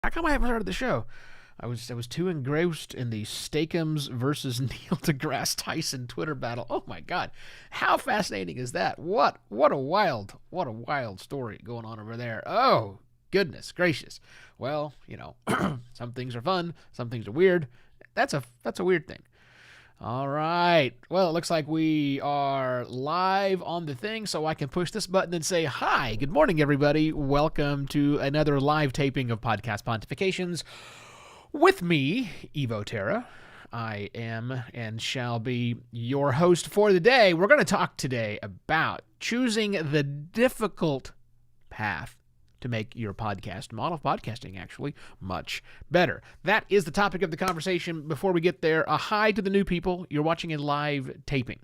How come I haven't started the show? I was too engrossed in the Steakums versus Neil deGrasse Tyson Twitter battle. Oh my God, how fascinating is that? What a wild story going on over there. Oh goodness gracious. Well, some things are fun, some things are weird. That's a weird thing. All right. Well, it looks like we are live on the thing, so I can push this button and say, hi, good morning, everybody. Welcome to another live taping of Podcast Pontifications with me, Evo Terra. I am and shall be your host for the day. We're going to talk today about choosing the difficult path to make your podcast, model of podcasting, actually, much better. That is the topic of the conversation. Before we get there, a hi to the new people. You're watching a live taping.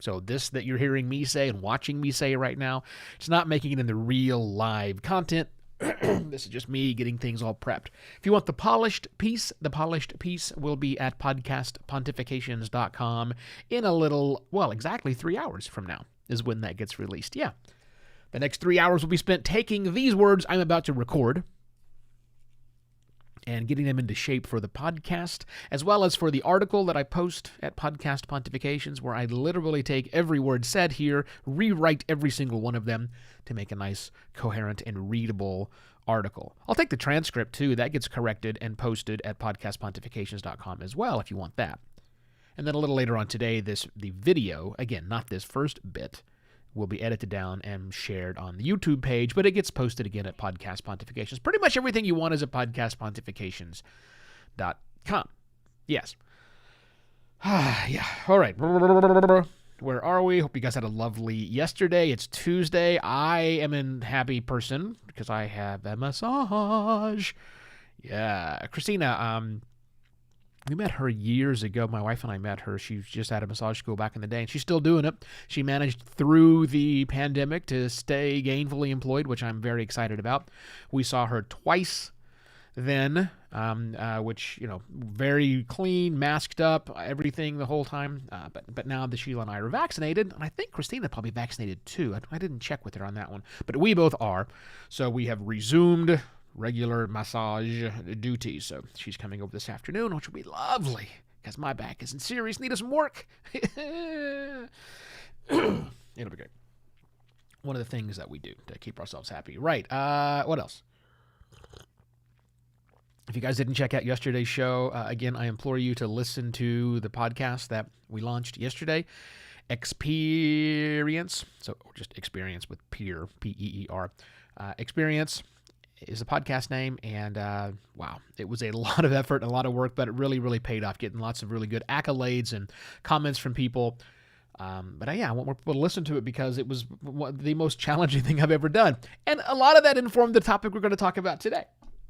So this that you're hearing me say and watching me say right now, it's not making it in the real live content. This is just me getting things all prepped. If you want the polished piece will be at podcastpontifications.com in a little, exactly 3 hours from now is when that gets released. Yeah. The next 3 hours will be spent taking these words I'm about to record and getting them into shape for the podcast, as well as for the article that I post at Podcast Pontifications, where I literally take every word said here, rewrite every single one of them to make a nice, coherent, and readable article. I'll take the transcript, too. That gets corrected and posted at podcastpontifications.com as well, if you want that. And then a little later on today, the video, again, not this first bit, will be edited down and shared on the YouTube page, but it gets posted again at Podcast Pontifications. Pretty much everything you want is at podcastpontifications.com. Yes. Yeah. All right. Where are we? Hope you guys had a lovely yesterday. It's Tuesday. I am in happy person because I have a massage. Yeah. Christina, we met her years ago. My wife and I met her. She was just at a massage school back in the day, and she's still doing it. She managed through the pandemic to stay gainfully employed, which I'm very excited about. We saw her twice then, which, very clean, masked up, everything the whole time. But now that Sheila and I are vaccinated, and I think Christina probably vaccinated too. I didn't check with her on that one, but we both are. So we have resumed regular massage duties. So she's coming over this afternoon, which will be lovely because my back is in serious need of some work. It'll be great. One of the things that we do to keep ourselves happy. Right. What else? If you guys didn't check out yesterday's show, again, I implore you to listen to the podcast that we launched yesterday. Experience. So just experience with peer, P-E-E-R. Experience is the podcast name, and wow, it was a lot of effort and a lot of work, but it really, really paid off, getting lots of really good accolades and comments from people. But I want more people to listen to it because it was the most challenging thing I've ever done. And a lot of that informed the topic we're going to talk about today.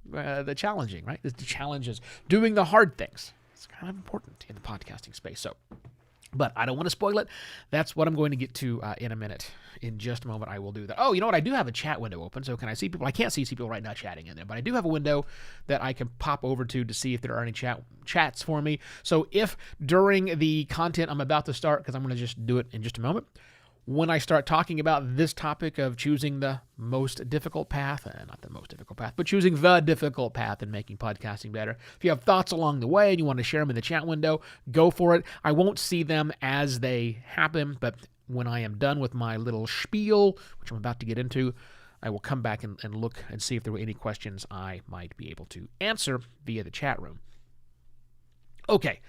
The challenging, right? The challenges, doing the hard things. It's kind of important in the podcasting space. But I don't want to spoil it. That's what I'm going to get to in a minute. In just a moment, I will do that. Oh, you know what? I do have a chat window open, so can I see people? I can't see people right now chatting in there, but I do have a window that I can pop over to see if there are any chats for me. So if during the content I'm about to start, because I'm going to just do it in just a moment, when I start talking about this topic of choosing the most difficult path, not the most difficult path, but choosing the difficult path in making podcasting better. If you have thoughts along the way and you want to share them in the chat window, go for it. I won't see them as they happen, but when I am done with my little spiel, which I'm about to get into, I will come back and look and see if there were any questions I might be able to answer via the chat room. Okay,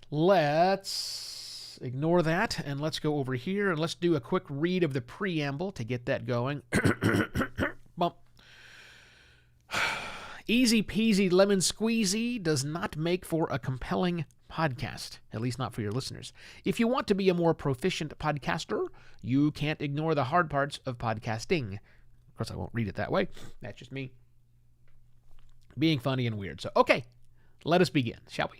let's ignore that, and let's go over here, and let's do a quick read of the preamble to get that going. Bump. Easy peasy lemon squeezy does not make for a compelling podcast, at least not for your listeners. If you want to be a more proficient podcaster, you can't ignore the hard parts of podcasting. Of course, I won't read it that way. That's just me being funny and weird. So, okay, let us begin, shall we?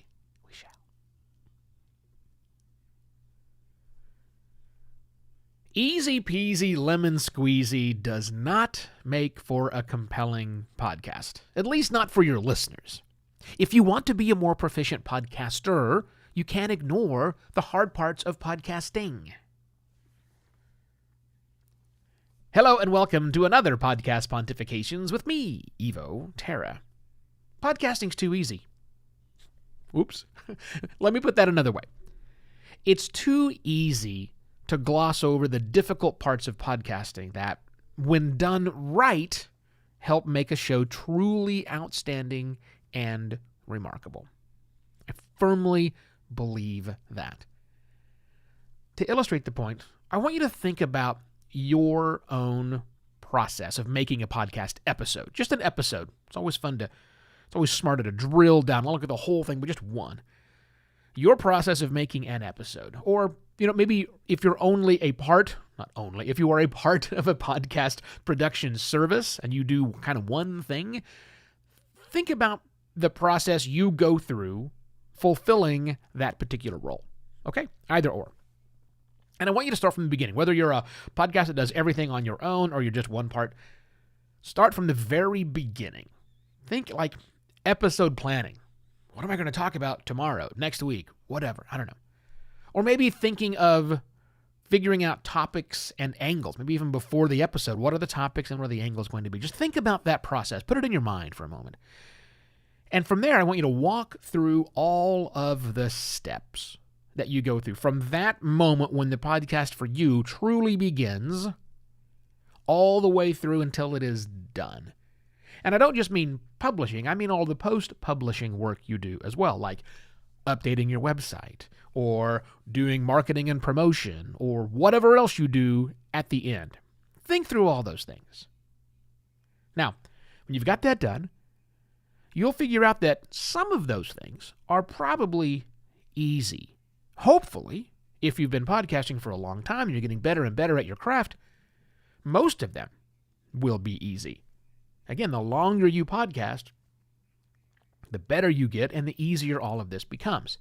Easy peasy lemon squeezy does not make for a compelling podcast, at least not for your listeners. If you want to be a more proficient podcaster, you can't ignore the hard parts of podcasting. Hello and welcome to another Podcast Pontifications with me, Evo Terra. Podcasting's too easy. Oops. Let me put that another way. It's too easy to gloss over the difficult parts of podcasting that, when done right, help make a show truly outstanding and remarkable. I firmly believe that. To illustrate the point, I want you to think about your own process of making a podcast episode. Just an episode. It's always smarter to drill down, not look at the whole thing, but just one. Your process of making an episode. Or, maybe if you're if you are a part of a podcast production service and you do kind of one thing, think about the process you go through fulfilling that particular role. Okay? Either or. And I want you to start from the beginning. Whether you're a podcast that does everything on your own or you're just one part, start from the very beginning. Think like episode planning. What am I going to talk about tomorrow, next week, whatever? I don't know. Or maybe thinking of figuring out topics and angles, maybe even before the episode. What are the topics and what are the angles going to be? Just think about that process. Put it in your mind for a moment. And from there, I want you to walk through all of the steps that you go through from that moment when the podcast for you truly begins all the way through until it is done. And I don't just mean publishing, I mean all the post-publishing work you do as well, like updating your website or doing marketing and promotion or whatever else you do at the end. Think through all those things. Now, when you've got that done, you'll figure out that some of those things are probably easy. Hopefully, if you've been podcasting for a long time and you're getting better and better at your craft, most of them will be easy. Again, the longer you podcast, the better you get and the easier all of this becomes.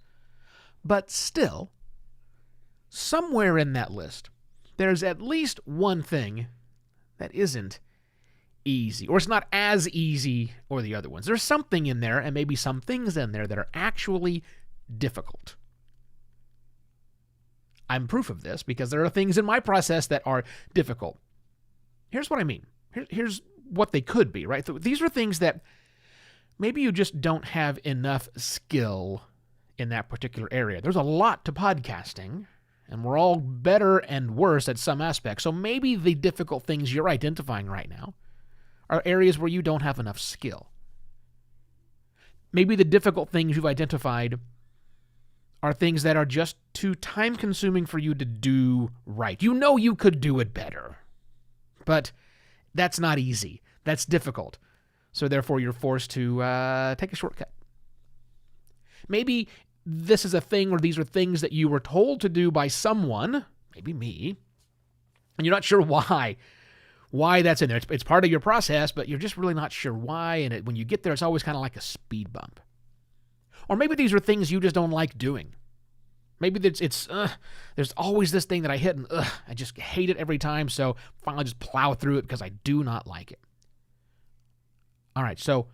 But still, somewhere in that list, there's at least one thing that isn't easy, or it's not as easy or the other ones. There's something in there and maybe some things in there that are actually difficult. I'm proof of this because there are things in my process that are difficult. Here's what I mean. Here's what they could be, right? So these are things that maybe you just don't have enough skill in that particular area. There's a lot to podcasting, and we're all better and worse at some aspects. So maybe the difficult things you're identifying right now are areas where you don't have enough skill. Maybe the difficult things you've identified are things that are just too time-consuming for you to do right. You know you could do it better, but that's not easy. That's difficult. So therefore, you're forced to take a shortcut. Maybe this is a thing, or these are things that you were told to do by someone, maybe me, and you're not sure why that's in there. It's part of your process, but you're just really not sure why, and when you get there, it's always kind of like a speed bump. Or maybe these are things you just don't like doing. Maybe there's always this thing that I hit and I just hate it every time, so finally just plow through it because I do not like it. All right, so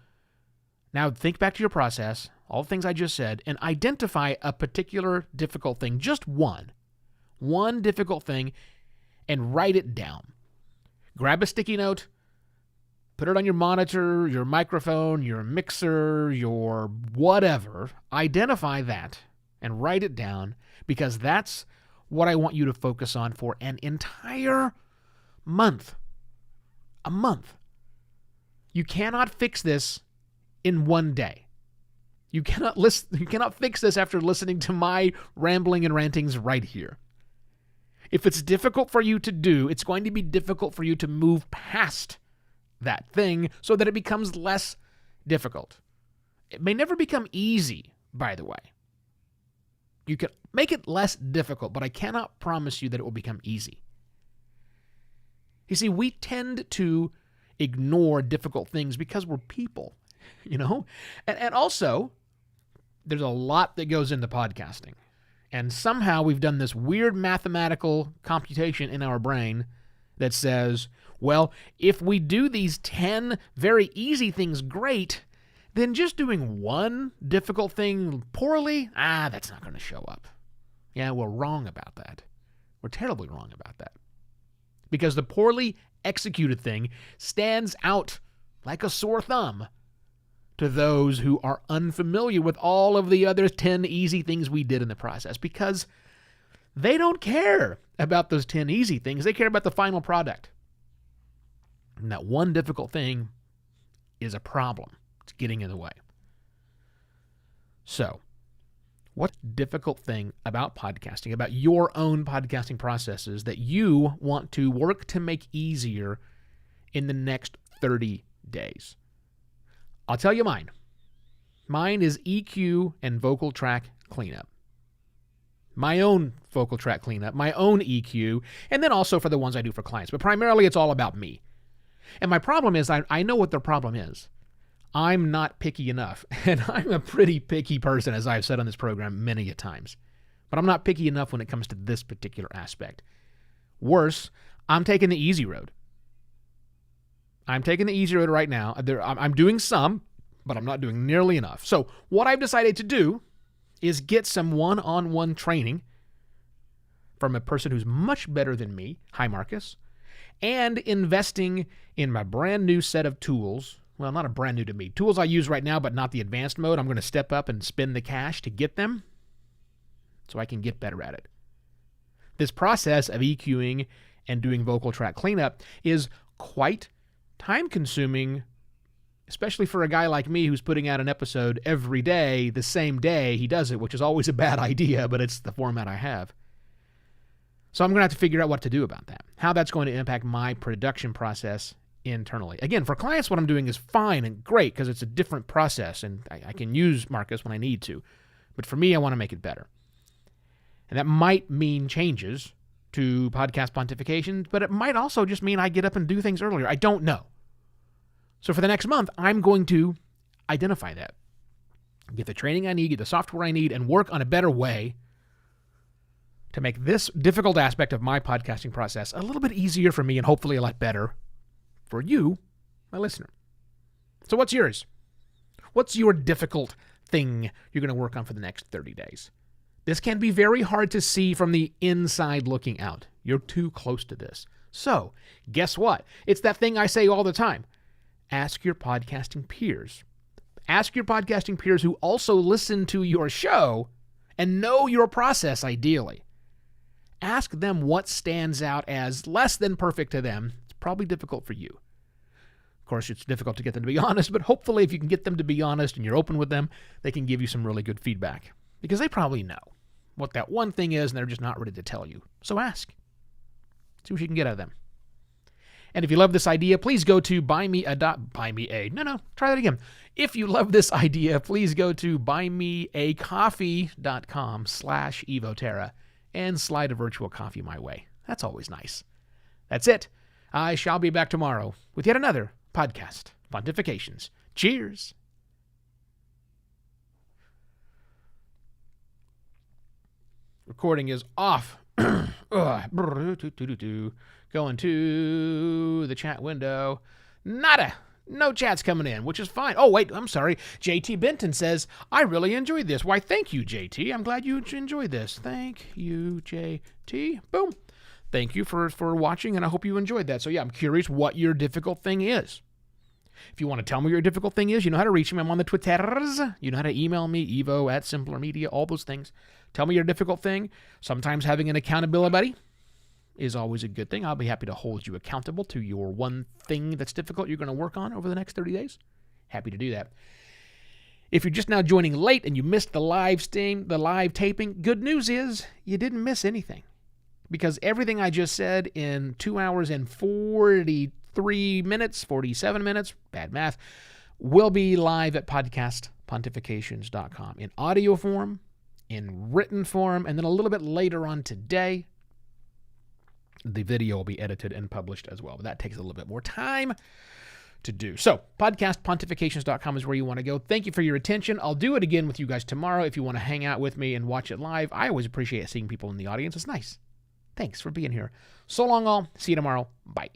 now think back to your process, all the things I just said, and identify a particular difficult thing, just one difficult thing, and write it down. Grab a sticky note, put it on your monitor, your microphone, your mixer, your whatever. Identify that and write it down, because that's what I want you to focus on for an entire month. A month. You cannot fix this in one day. You cannot fix this after listening to my rambling and rantings right here. If it's difficult for you to do, it's going to be difficult for you to move past that thing so that it becomes less difficult. It may never become easy, by the way. You can make it less difficult, but I cannot promise you that it will become easy. You see, we tend to ignore difficult things because we're people, And also, there's a lot that goes into podcasting. And somehow we've done this weird mathematical computation in our brain that says, well, if we do these 10 very easy things great, then just doing one difficult thing poorly, that's not going to show up. Yeah, we're wrong about that. We're terribly wrong about that. Because the poorly executed thing stands out like a sore thumb to those who are unfamiliar with all of the other 10 easy things we did in the process, because they don't care about those 10 easy things. They care about the final product. And that one difficult thing is a problem. It's getting in the way. So, what difficult thing about podcasting, about your own podcasting processes that you want to work to make easier in the next 30 days? I'll tell you mine. Mine is EQ and vocal track cleanup. My own vocal track cleanup, my own EQ, and then also for the ones I do for clients. But primarily it's all about me. And my problem is, I know what their problem is. I'm not picky enough. And I'm a pretty picky person, as I've said on this program many a times. But I'm not picky enough when it comes to this particular aspect. Worse, I'm taking the easy road. I'm taking the easy road right now. I'm doing some, but I'm not doing nearly enough. So what I've decided to do is get some one-on-one training from a person who's much better than me, hi Marcus, and investing in my brand new set of tools. Well, not a brand new to me. Tools I use right now, but not the advanced mode. I'm going to step up and spend the cash to get them so I can get better at it. This process of EQing and doing vocal track cleanup is quite time-consuming, especially for a guy like me who's putting out an episode every day, the same day he does it, which is always a bad idea, but it's the format I have. So I'm going to have to figure out what to do about that, how that's going to impact my production process internally. Again, for clients, what I'm doing is fine and great because it's a different process, and I can use Marcus when I need to. But for me, I want to make it better. And that might mean changes to podcast pontifications, but it might also just mean I get up and do things earlier. I don't know. So for the next month, I'm going to identify that, get the training I need, get the software I need, and work on a better way to make this difficult aspect of my podcasting process a little bit easier for me and hopefully a lot better for you, my listener. So what's yours? What's your difficult thing you're going to work on for the next 30 days? This can be very hard to see from the inside looking out. You're too close to this. So, guess what? It's that thing I say all the time. Ask your podcasting peers. Ask your podcasting peers who also listen to your show and know your process ideally. Ask them what stands out as less than perfect to them. It's probably difficult for you. Of course, it's difficult to get them to be honest, but hopefully if you can get them to be honest and you're open with them, they can give you some really good feedback. Because they probably know what that one thing is and they're just not ready to tell you. So ask. See what you can get out of them. And if you love this idea, please go to Try that again. If you love this idea, please go to buymeacoffee.com/evoterra and slide a virtual coffee my way. That's always nice. That's it. I shall be back tomorrow with yet another podcast, Pontifications. Cheers. Recording is off. Going to the chat window. Nada. No chat's coming in, which is fine. Oh, wait, I'm sorry. JT Benton says, I really enjoyed this. Why, thank you, JT. I'm glad you enjoyed this. Thank you, JT. Boom. Thank you for watching, and I hope you enjoyed that. So, yeah, I'm curious what your difficult thing is. If you want to tell me what your difficult thing is, you know how to reach me. I'm on the Twitters. You know how to email me, evo@simplermedia, all those things. Tell me your difficult thing. Sometimes having an accountability buddy is always a good thing. I'll be happy to hold you accountable to your one thing that's difficult you're going to work on over the next 30 days. Happy to do that. If you're just now joining late and you missed the live taping, good news is you didn't miss anything. Because everything I just said in 2 hours and 47 minutes, bad math, will be live at podcastpontifications.com in audio form, in written form, and then a little bit later on today, the video will be edited and published as well. But that takes a little bit more time to do. So, podcastpontifications.com is where you want to go. Thank you for your attention. I'll do it again with you guys tomorrow if you want to hang out with me and watch it live. I always appreciate seeing people in the audience. It's nice. Thanks for being here. So long, all. See you tomorrow. Bye.